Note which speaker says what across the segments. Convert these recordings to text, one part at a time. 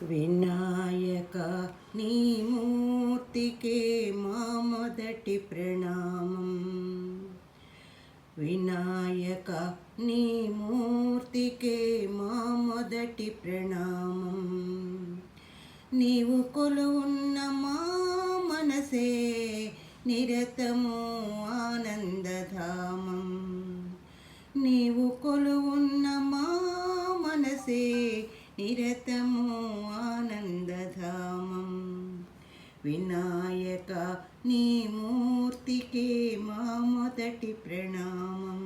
Speaker 1: వినాయక నీ మూర్తికే మా మొదటి ప్రణామం. వినాయక నీ మూర్తికే మా మొదటి ప్రణామం. నీవు కొలువున్న మా మనసే నిరతము ఆనందధామం. నీవు కొలువున్న మా మనసే నిరతము ఆనందధామం. వినాయక నీ మూర్తికే మా మొదటి ప్రణామం.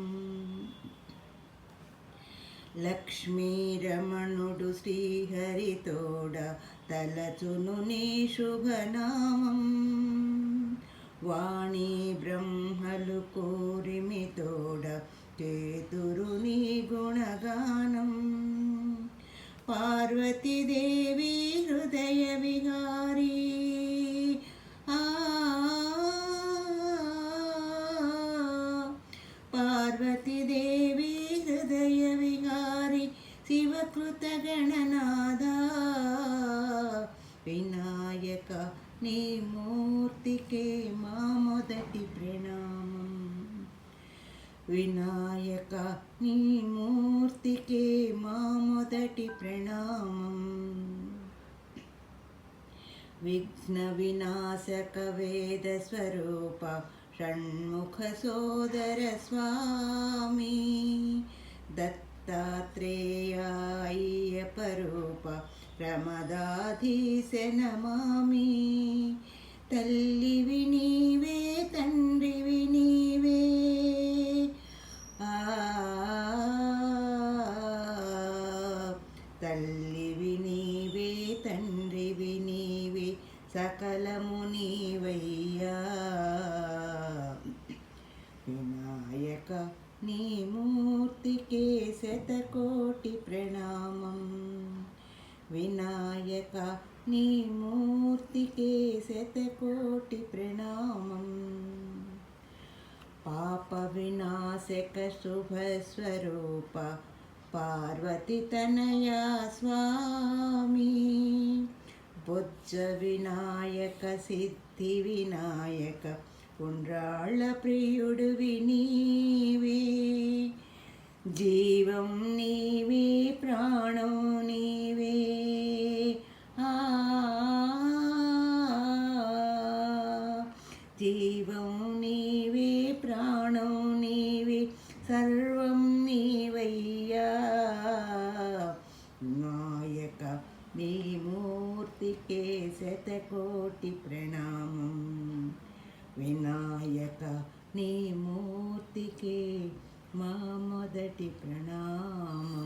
Speaker 1: లక్ష్మీరమణుడు శ్రీహరితోడ తలచును నీ శుభనామం. వాణి బ్రహ్మలు కోరిమితోడ చేతురు నీ గుణగానం. పార్వతీదేవి హృదయ విహారీ పార్వతీదేవి హృదయ విహారీ శివకృత గణనాథ. వినాయక నీ మూర్తికే మా మొదటి ప్రణామం. వినాయక నీ మూర్తికే మా మొదటి ప్రణామం. విఘ్న వినాశక వేద స్వరూప షణ్ముఖ సోదర స్వామి. దత్తాత్రేయ అయ్యప్ప రూప ప్రమదాధీశ నమామి. తల్లివి నీవే తండ్రివి నీవే తల్లివి నీవే తండ్రివి నీవే సకలము నీవయ్యా. వినాయక నీ మూర్తికే శతకోటి ప్రణామం. వినాయక నీ మూర్తికే శతకోటి ప్రణామం. పాప వినాశక శుభస్వరూప పార్వతి తనయా స్వామి. బొజ్జ వినాయక సిద్ధి వినాయక ఉండ్రాళ్ళ ప్రియుడివి నీవే. జీవం నీవే ప్రాణం నీవే జీవం నీవే ప్రాణం నీవే సర్వం నీవయ్యా. వినాయక నీ మూర్తికే శతకోటి ప్రణామం. వినాయక నీ మూర్తికే మా మొదటి ప్రణామం.